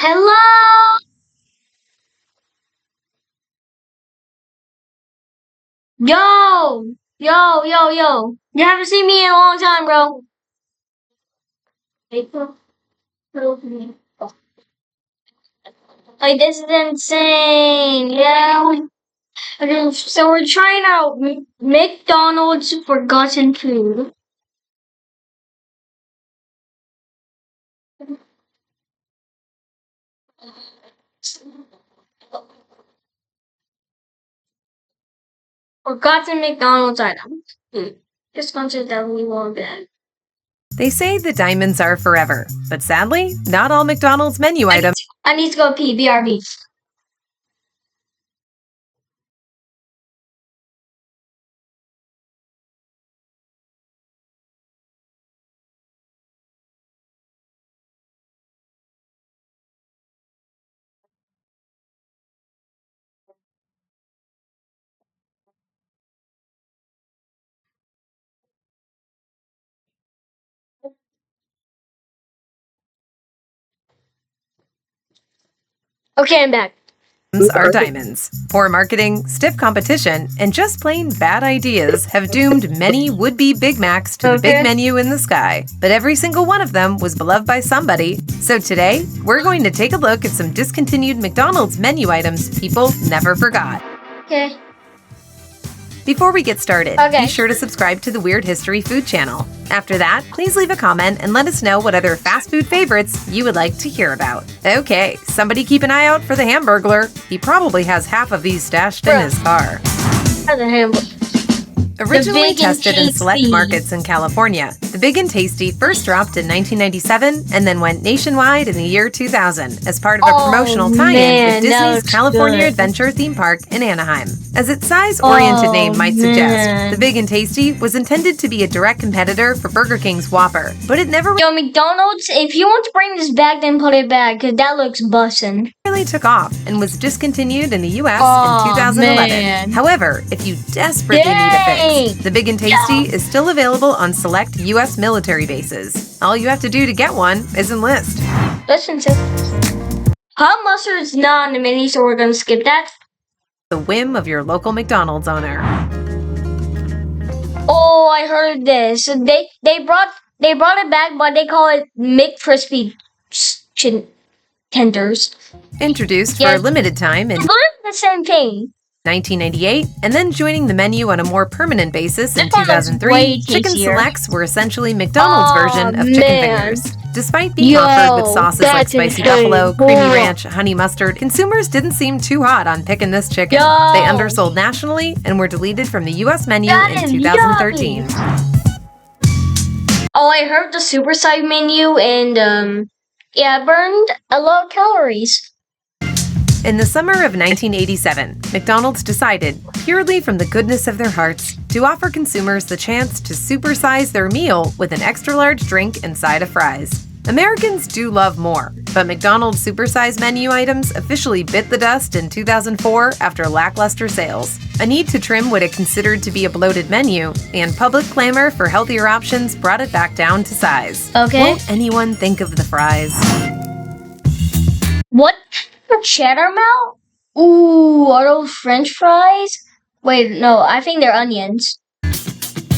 Hello? Yo! Yo. You haven't seen me in a long time, bro. Like, this is insane. Yeah. Okay, so we're trying out McDonald's forgotten food. Forgotten McDonald's items. Just bunches that we won't get. They say the diamonds are forever, but sadly, not all McDonald's menu items. I need to go pee. BRB. Okay, I'm back. Are diamonds. Poor marketing, stiff competition, and just plain bad ideas have doomed many would-be Big Macs to the big menu in the sky. But every single one of them was beloved by somebody. So today, we're going to take a look at some discontinued McDonald's menu items people never forgot. Okay. Before we get started, be sure to subscribe to the Weird History Food channel. After that, please leave a comment and let us know what other fast food favorites you would like to hear about. Okay, somebody keep an eye out for the Hamburglar. He probably has half of these stashed in his car. The hamburger. Originally tested in select markets in California, the Big and Tasty first dropped in 1997 and then went nationwide in the year 2000 as part of a promotional tie-in with Disney's California Adventure theme park in Anaheim. As its size-oriented name might suggest, the Big and Tasty was intended to be a direct competitor for Burger King's Whopper, but it never McDonald's, if you want to bring this back, then put it back, because that looks bussin'. really took off and was discontinued in the U.S. in 2011. However, if you desperately need a fix, the Big and Tasty is still available on select U.S. military bases. All you have to do to get one is enlist. Listen to hot mustard's not in the menu, so we're gonna skip that. The whim of your local McDonald's owner. Oh, I heard this. So they brought it back, but they call it McCrispy tenders. Introduced for a limited time in the same thing. 1998, and then joining the menu on a more permanent basis in 2003, Chicken Selects were essentially McDonald's version of chicken fingers. Despite being offered with sauces like spicy buffalo, creamy ranch, honey mustard, consumers didn't seem too hot on picking this chicken. They undersold nationally and were deleted from the U.S. menu in 2013. Oh, I heard the supersized menu and it burned a lot of calories. In the summer of 1987, McDonald's decided, purely from the goodness of their hearts, to offer consumers the chance to supersize their meal with an extra-large drink and side of fries. Americans do love more, but McDonald's supersize menu items officially bit the dust in 2004 after lackluster sales. A need to trim what it considered to be a bloated menu, and public clamor for healthier options brought it back down to size. Won't anyone think of the fries? What? Cheddar melt? Ooh, are those French fries? Wait, no, I think they're onions.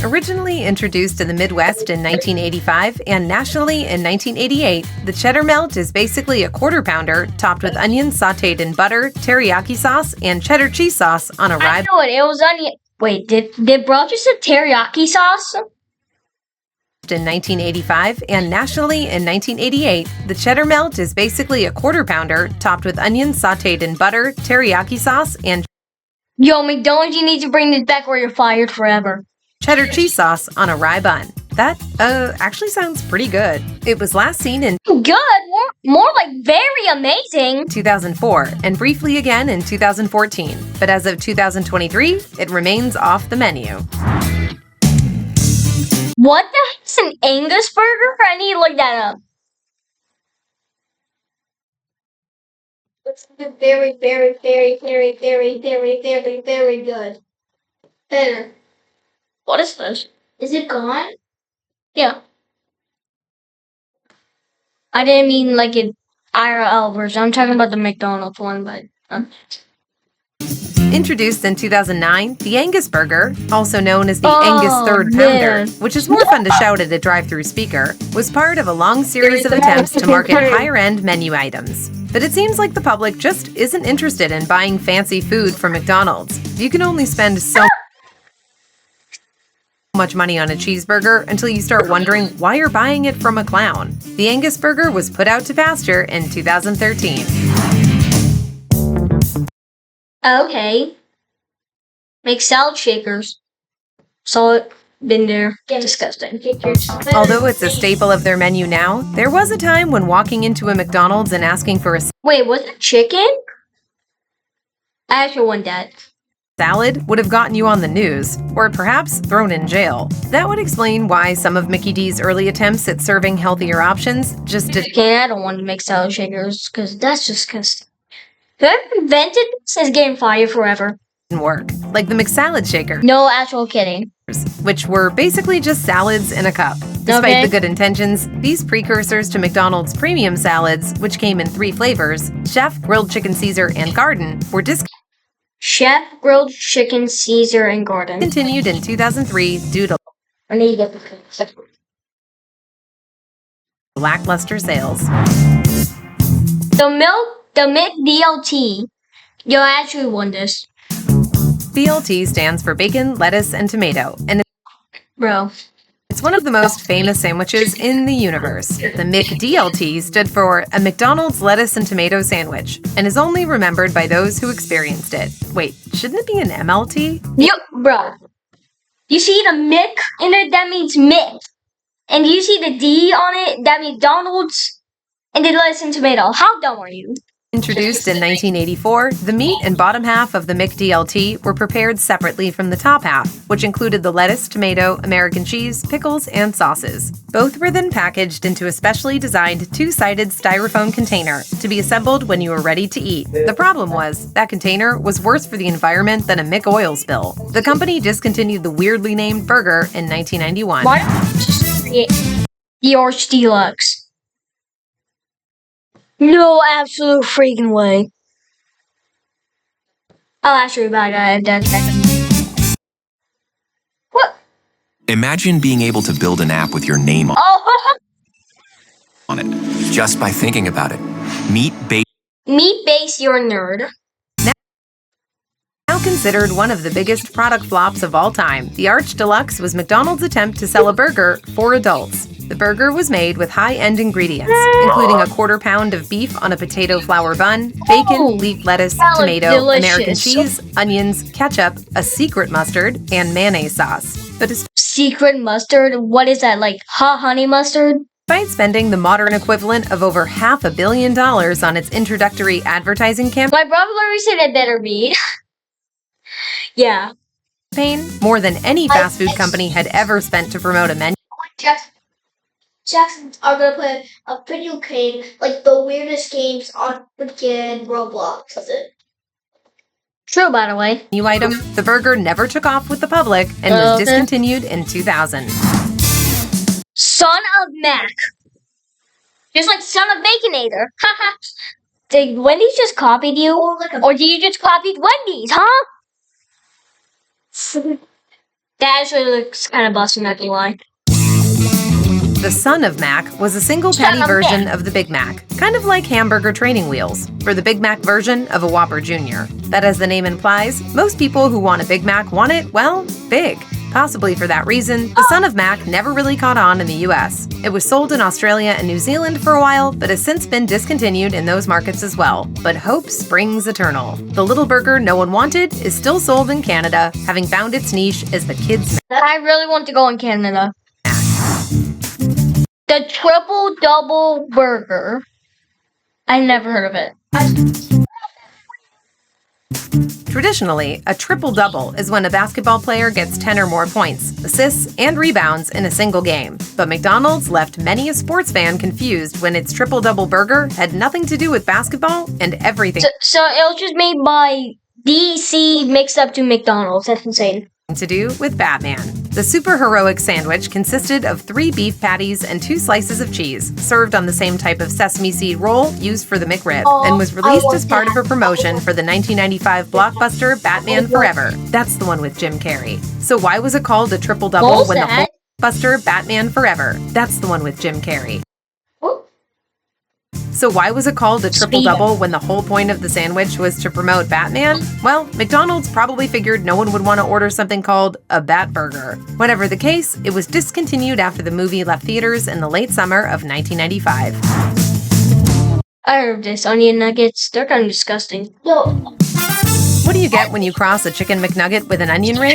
Originally introduced in the Midwest in 1985 and nationally in 1988, the cheddar melt is basically a quarter pounder topped with onions sautéed in butter, teriyaki sauce, and cheddar cheese sauce on a rye. I know it was onion. Wait, did bro just say teriyaki sauce? In 1985 and nationally in 1988, the cheddar melt is basically a quarter pounder topped with onions sautéed in butter, teriyaki sauce, and Yo, McDonald's, you need to bring this back or you're fired forever. Cheddar cheese sauce on a rye bun. That, actually sounds pretty good. It was last seen in good, more like very amazing. 2004 and briefly again in 2014, but as of 2023, it remains off the menu. What the heck's an Angus burger? I need to look that up. It's very good. Better. What is this? Is it gone? Yeah. I didn't mean like it IRL version. I'm talking about the McDonald's one, but Introduced in 2009, the Angus Burger, also known as the Oh, Angus Third man. Pounder, which is more fun to shout at a drive-thru speaker, was part of a long series of attempts to market higher-end menu items. But it seems like the public just isn't interested in buying fancy food from McDonald's. You can only spend so much money on a cheeseburger until you start wondering why you're buying it from a clown. The Angus Burger was put out to pasture in 2013. okay. Make salad shakers. Saw it. Been there. Disgusting. Although it's a staple of their menu now, there was a time when walking into a McDonald's and asking for a Wait, was it chicken? I actually want that. salad would have gotten you on the news, or perhaps thrown in jail. That would explain why some of Mickey D's early attempts at serving healthier options just didn't Okay, I don't want to make salad shakers because that's disgusting. Whoever invented this is getting fired forever. work, like the McSalad Shaker, No actual kidding. which were basically just salads in a cup. Despite Okay. the good intentions, these precursors to McDonald's premium salads, which came in 3 flavors, Chef, Grilled Chicken Caesar, and Garden, were Chef, grilled chicken, Caesar, and Gordon. discontinued in 2003 due to I need to get the lackluster sales. The Mick DLT. Yo, I actually won this. BLT stands for bacon, lettuce, and tomato, and Bro. it's one of the most famous sandwiches in the universe. The McDLT stood for a McDonald's lettuce and tomato sandwich, and is only remembered by those who experienced it. Wait, shouldn't it be an MLT? Yo, bro. You see the Mick in it? That means Mick. And you see the D on it? That means McDonald's. And the lettuce and tomato. How dumb are you? Introduced in 1984, the meat and bottom half of the McDLT were prepared separately from the top half, which included the lettuce, tomato, American cheese, pickles, and sauces. Both were then packaged into a specially designed 2-sided styrofoam container to be assembled when you were ready to eat. The problem was, that container was worse for the environment than a Mick oil spill. The company discontinued the weirdly named burger in 1991. Why don't you just create the Arch Deluxe? No absolute freaking way. I'll ask you about that in a second. What? Imagine being able to build an app with your name Oh, on it, just by thinking about it. Meat Meat Base, you're a nerd. Now considered one of the biggest product flops of all time, the Arch Deluxe was McDonald's attempt to sell a burger for adults. The burger was made with high-end ingredients, including a 1/4 pound of beef on a potato flour bun, bacon, leaf lettuce, That looks tomato, American delicious. cheese, onions, ketchup, a secret mustard, and mayonnaise sauce. But Secret mustard? What is that, like hot honey mustard? despite spending the modern equivalent of over $500 million on its introductory advertising My brother literally said it better be. Yeah. campaign, more than any fast food company had ever spent to promote a menu Jacksons are gonna play a video game, like the weirdest games on freaking Roblox, is it? True, by the way. item, the burger never took off with the public and was Okay. discontinued in 2000. Son of Mac. Just like Son of Baconator. Haha. Did Wendy's just copied you? Or did you just copied Wendy's, huh? That actually looks kind of busted, not gonna lie. The Son of Mac was a single Son patty of version Mac. of the Big Mac, kind of like hamburger training wheels, for the Big Mac version of a Whopper Jr. That, as the name implies, most people who want a Big Mac want it, well, big. Possibly for that reason, the Son of Mac never really caught on in the US. It was sold in Australia and New Zealand for a while, but has since been discontinued in those markets as well. But hope springs eternal. The little burger no one wanted is still sold in Canada, having found its niche as the kids' I really want to go in Canada. The triple double burger. I never heard of it. Traditionally, a triple-double is when a basketball player gets 10 or more points, assists, and rebounds in a single game. But McDonald's left many a sports fan confused when its triple-double burger had nothing to do with basketball and everything So it was just made by DC mixed up to McDonald's. That's insane. to do with Batman. The superheroic sandwich consisted of 3 beef patties and 2 slices of cheese, served on the same type of sesame seed roll used for the McRib, and was released as part of a promotion for the 1995 blockbuster Batman Forever. That's the one with Jim Carrey. So why was it called a triple-double when the whole blockbuster Batman Forever? That's the one with Jim Carrey. So why was it called a triple-double when the whole point of the sandwich was to promote Batman? Well, McDonald's probably figured no one would want to order something called a Bat Burger. Whatever the case, it was discontinued after the movie left theaters in the late summer of 1995. I heard this. Onion nuggets, they're kind of disgusting. Yo, What do you get when you cross a chicken McNugget with an onion ring?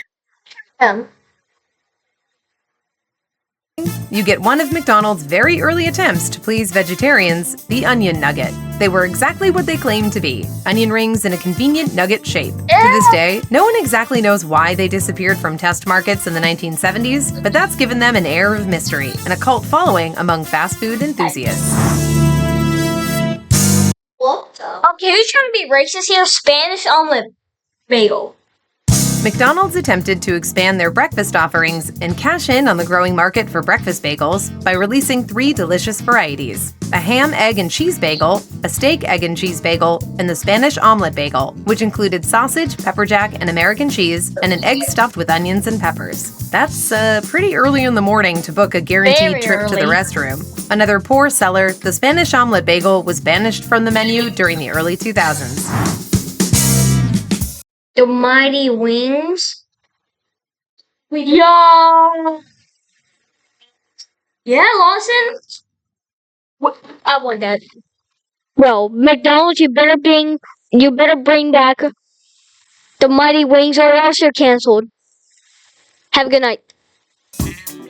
You get one of McDonald's very early attempts to please vegetarians, the Onion Nugget. They were exactly what they claimed to be, onion rings in a convenient nugget shape. To this day, no one exactly knows why they disappeared from test markets in the 1970s, but that's given them an air of mystery and a cult following among fast food enthusiasts. what? Okay, who's trying to be racist here? Spanish omelet bagel. McDonald's attempted to expand their breakfast offerings and cash in on the growing market for breakfast bagels by releasing 3 delicious varieties: a ham, egg, and cheese bagel, a steak, egg, and cheese bagel, and the Spanish omelet bagel, which included sausage, pepper jack, and American cheese, and an egg stuffed with onions and peppers. That's pretty early in the morning to book a guaranteed Very trip to the early. restroom. Another poor seller, the Spanish omelet bagel was banished from the menu during the early 2000s. The Mighty Wings. Yeah. Yeah, Lawson? I want that. Well, McDonald's, you better bring back the Mighty Wings or else you're canceled. Have a good night.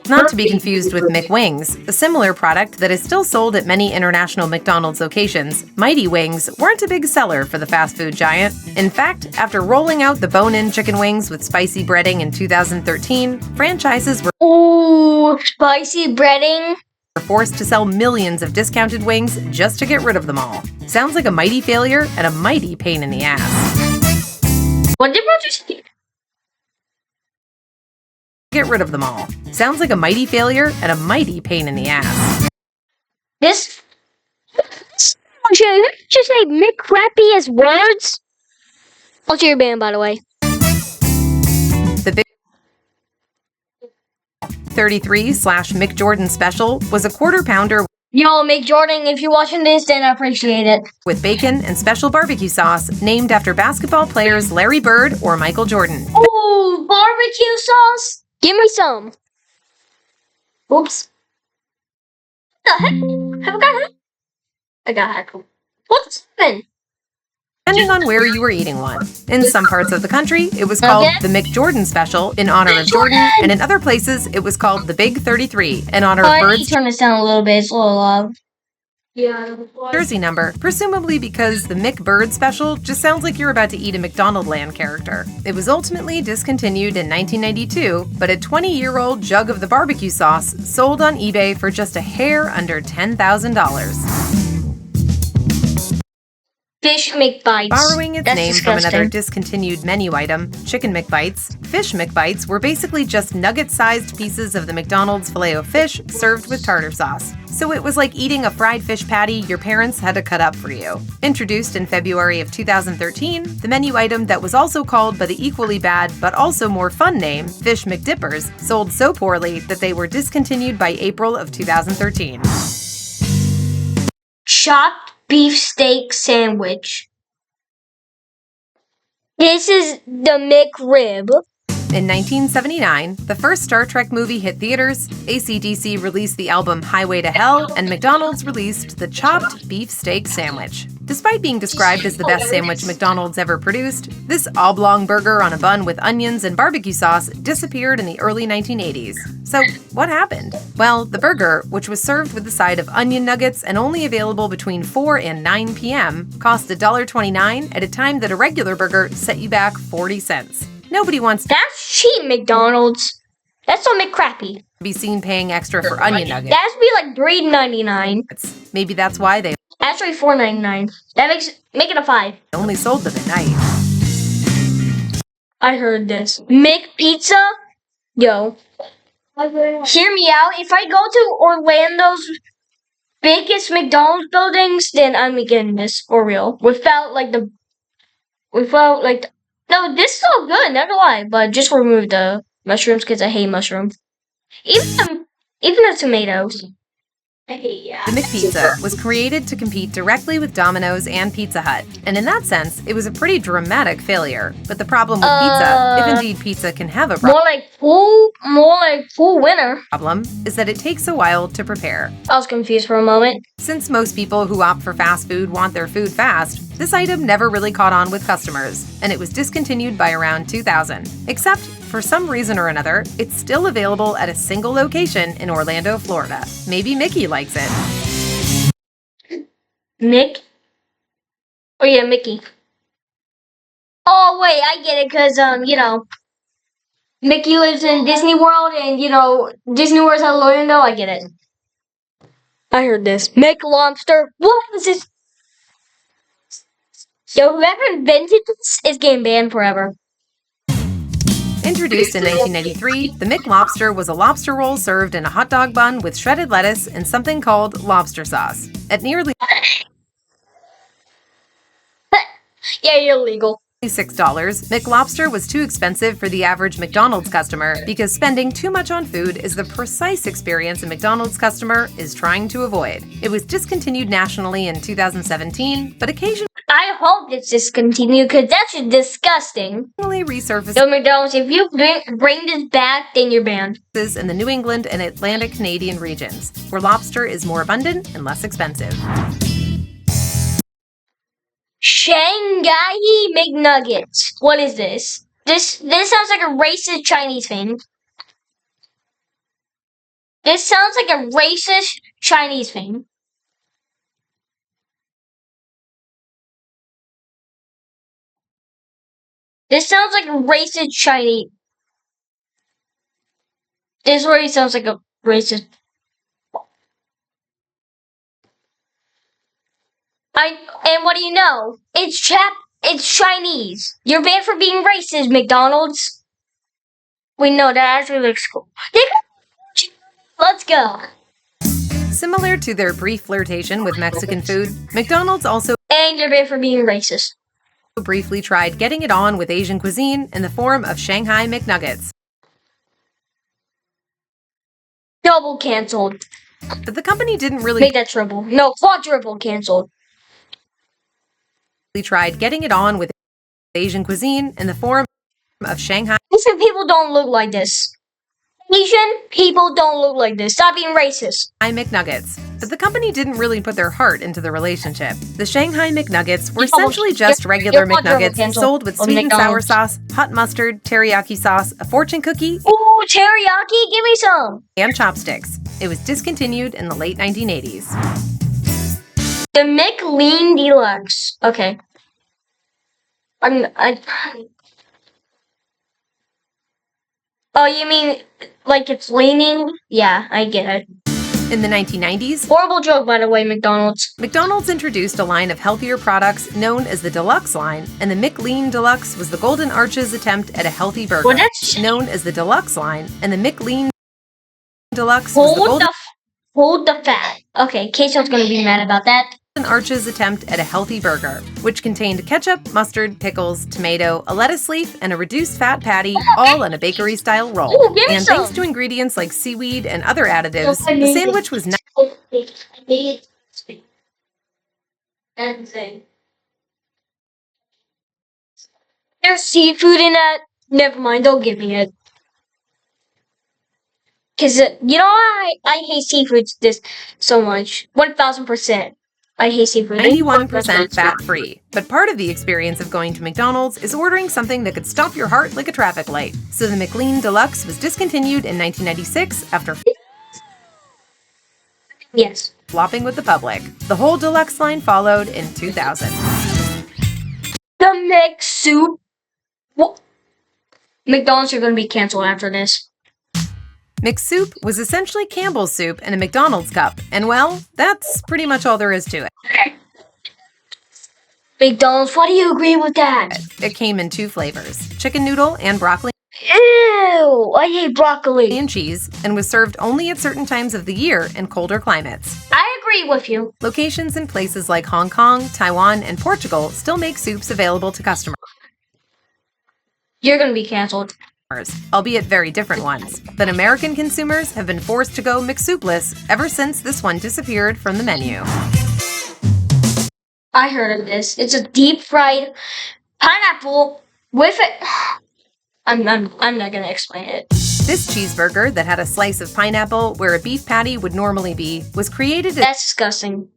Not to be confused with McWings, a similar product that is still sold at many international McDonald's locations. Mighty Wings weren't a big seller for the fast food giant. In fact, after rolling out the bone-in chicken wings with spicy breading in 2013, franchises were Ooh, spicy breading. forced to sell millions of discounted wings just to get rid of them all. Sounds like a mighty failure and a mighty pain in the ass. What did Roger say? Get rid of them all. Sounds like a mighty failure and a mighty pain in the ass. This. Should I just say McCrappie as words? What's your band, by the way? The Big 33/Mick Jordan Special was a quarter pounder Yo, Mick Jordan, if you're watching this, then I appreciate it. with bacon and special barbecue sauce named after basketball players Larry Bird or Michael Jordan. Ooh, barbecue sauce? Give me some. Oops. What the heck? Have I got hacked? I got hacked. What's happened? Depending on where you were eating one. In some parts of the country, it was called Okay. the Mick Jordan Special in honor of Jordan, and in other places, it was called the Big 33 in honor of I need Bird's to turn this down a little bit. It's a little loud. Yeah. jersey number, presumably because the Mick Bird Special just sounds like you're about to eat a McDonaldland character. It was ultimately discontinued in 1992, but a 20-year-old jug of the barbecue sauce sold on eBay for just a hair under $10,000. Fish McBites. Borrowing its That's name disgusting. from another discontinued menu item, Chicken McBites, Fish McBites were basically just nugget-sized pieces of the McDonald's Filet-O-Fish served with tartar sauce. So it was like eating a fried fish patty your parents had to cut up for you. Introduced in February of 2013, the menu item that was also called by the equally bad but also more fun name, Fish McDippers, sold so poorly that they were discontinued by April of 2013. Chopped beef steak sandwich. This is the McRib. In 1979, the first Star Trek movie hit theaters, AC/DC released the album Highway to Hell, and McDonald's released the chopped beef steak sandwich. Despite being described as the best sandwich McDonald's ever produced, this oblong burger on a bun with onions and barbecue sauce disappeared in the early 1980s. So, what happened? Well, the burger, which was served with a side of onion nuggets and only available between 4 and 9 p.m., cost $1.29 at a time that a regular burger set you back 40 cents. Nobody wants to That's cheap, McDonald's. That's on McCrappie. be seen paying extra for onion nuggets. That would be like $3.99. Maybe that's why they Actually, $4.99. That make it a 5. only sold them at night. I heard this. McPizza? Yo, hear me out. If I go to Orlando's biggest McDonald's buildings, then I'm getting this for real. No, this is all good, not gonna lie, but just remove the mushrooms because I hate mushrooms. Even the tomatoes. Yeah. The McPizza was created to compete directly with Domino's and Pizza Hut, and in that sense, it was a pretty dramatic failure. But the problem with pizza, if indeed pizza can have a More like full winner. problem, is that it takes a while to prepare. I was confused for a moment. Since most people who opt for fast food want their food fast, this item never really caught on with customers, and it was discontinued by around 2000. Except, for some reason or another, it's still available at a single location in Orlando, Florida. Maybe Mickey likes it. Mick? Oh yeah, Mickey. Oh wait, I get it, cause Mickey lives in Disney World, and Disney World's at Orlando. I get it. I heard this. Mick Lobster. What is this? Yo, whoever invented this is getting banned forever. Introduced in 1993, the McLobster was a lobster roll served in a hot dog bun with shredded lettuce and something called lobster sauce. At nearly Yeah, you're legal. $6, McLobster was too expensive for the average McDonald's customer because spending too much on food is the precise experience a McDonald's customer is trying to avoid. It was discontinued nationally in 2017, but occasionally I hope it's discontinued because that's just disgusting. resurfaces Yo, McDonald's, if you bring this back, then you're banned. in the New England and Atlantic Canadian regions, where lobster is more abundant and less expensive. Shanghai McNuggets. What is this? This sounds like a racist Chinese thing. This sounds like a racist Chinese thing. This sounds like a racist Chinese. This already sounds like a racist. And what do you know? It's Chinese. You're banned for being racist, McDonald's. Wait, no, that actually looks cool. Let's go. Similar to their brief flirtation with Mexican food, McDonald's also And you're banned for being racist. briefly tried getting it on with Asian cuisine in the form of Shanghai McNuggets. Double canceled. But the company didn't really Make that triple. No, quadruple canceled. tried getting it on with Asian cuisine in the form of Shanghai Asian people don't look like this. Asian people don't look like this. Stop being racist. McNuggets. But the company didn't really put their heart into the relationship. The Shanghai McNuggets were You're almost- essentially just you're- regular you're quadruple McNuggets canceled sold with on sweet and sour McDonald's. sauce, hot mustard, teriyaki sauce, a fortune cookie, Ooh, teriyaki, give me some. and chopsticks. It was discontinued in the late 1980s. The McLean Deluxe. Okay. Oh, you mean like it's leaning? Yeah, I get it. In the 1990s, Horrible joke, by the way, McDonald's. McDonald's introduced a line of healthier products known as the Deluxe line, and the McLean Deluxe was the Golden Arches attempt at a healthy burger. Well, that's known as the Deluxe line, and the McLean Deluxe was the Golden hold the fat. Okay, Queso's gonna be mad about that. Arches attempt at a healthy burger, which contained ketchup, mustard, pickles, tomato, a lettuce leaf, and a reduced fat patty, all on a bakery-style roll. Ooh, give me And some. thanks to ingredients like seaweed and other additives, the sandwich was There's seafood in that. Never mind, don't give me it. Cause I hate seafood this so much. 1000%. I hate seafood. 91% fat-free. But part of the experience of going to McDonald's is ordering something that could stop your heart like a traffic light. So the McLean Deluxe was discontinued in 1996 after Yes. flopping with the public. The whole Deluxe line followed in 2000. The Mc Soup. What? McDonald's are gonna be canceled after this. McSoup was essentially Campbell's soup in a McDonald's cup, and well, that's pretty much all there is to it. McDonald's, why do you agree with that? It came in 2 flavors, chicken noodle and broccoli Ew, I hate broccoli. and cheese, and was served only at certain times of the year in colder climates. I agree with you. Locations in places like Hong Kong, Taiwan, and Portugal still make soups available to customers, You're gonna be canceled. albeit very different ones. But American consumers have been forced to go McSoupless ever since this one disappeared from the menu. I heard of this. It's a deep fried pineapple with it. I'm not gonna explain it. This cheeseburger that had a slice of pineapple where a beef patty would normally be was created That's disgusting.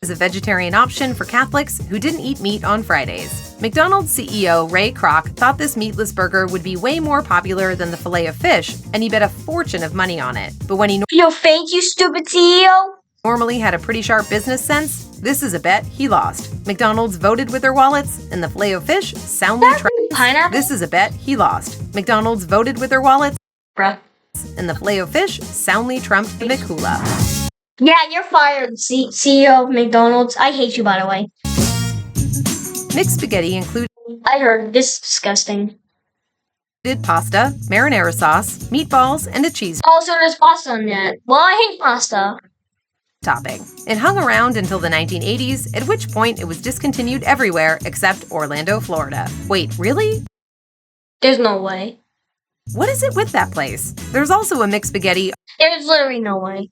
as a vegetarian option for Catholics who didn't eat meat on Fridays. McDonald's CEO Ray Kroc thought this meatless burger would be way more popular than the filet of fish, and he bet a fortune of money on it. But when he Yo, thank you, stupid CEO. normally had a pretty sharp business sense, this is a bet he lost. McDonald's voted with their wallets, and the filet of fish soundly Pineapple? This is a bet he lost. McDonald's voted with their wallets, Bruh. and the filet of fish soundly trumped the McHula. Yeah, you're fired, CEO of McDonald's. I hate you, by the way. Mixed spaghetti included I heard this is disgusting. pasta, marinara sauce, meatballs, and a cheese Also, there's pasta on that. Well, I hate pasta. topping. It hung around until the 1980s, at which point it was discontinued everywhere except Orlando, Florida. Wait, really? There's no way. What is it with that place? There's also a mixed spaghetti There's literally no way.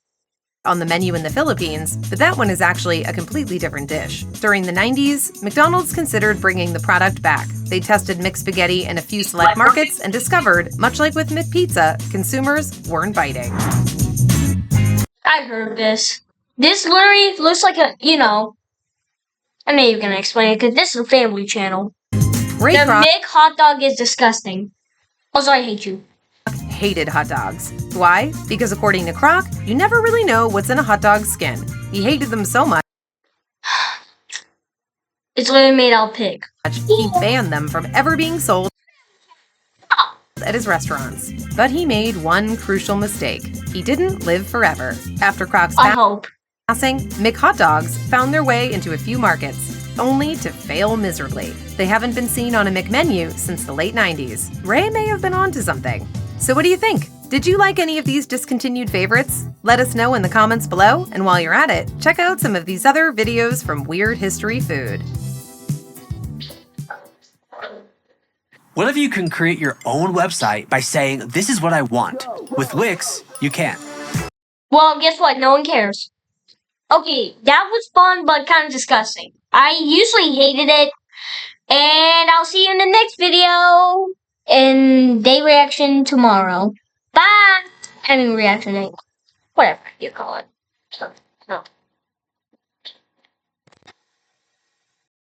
on the menu in the Philippines, but that one is actually a completely different dish. During the 90s, McDonald's considered bringing the product back. They tested mixed spaghetti in a few select markets and discovered, much like with McPizza, consumers weren't biting. I heard of this. This literally looks like a, I know you're gonna explain it because this is a family channel. Ray The Kroc Mick hot dog is disgusting. Also, I hate you. hated hot dogs. Why? Because according to Kroc, you never really know what's in a hot dog's skin. He hated them so much, It's literally made out of pig. he banned them from ever being sold at his restaurants. But he made one crucial mistake. He didn't live forever. After Kroc's I hope. passing, McHot dogs found their way into a few markets, only to fail miserably. They haven't been seen on a McMenu since the late 90s. Ray may have been onto something. So what do you think? Did you like any of these discontinued favorites? Let us know in the comments below, and while you're at it, check out some of these other videos from Weird History Food. What if you can create your own website by saying, "This is what I want"? With Wix, you can. Well, guess what? No one cares. Okay, that was fun, but kind of disgusting. I usually hated it. And I'll see you in the next video. And day reaction tomorrow. Bye! I mean, reaction day. Whatever you call it. So, no.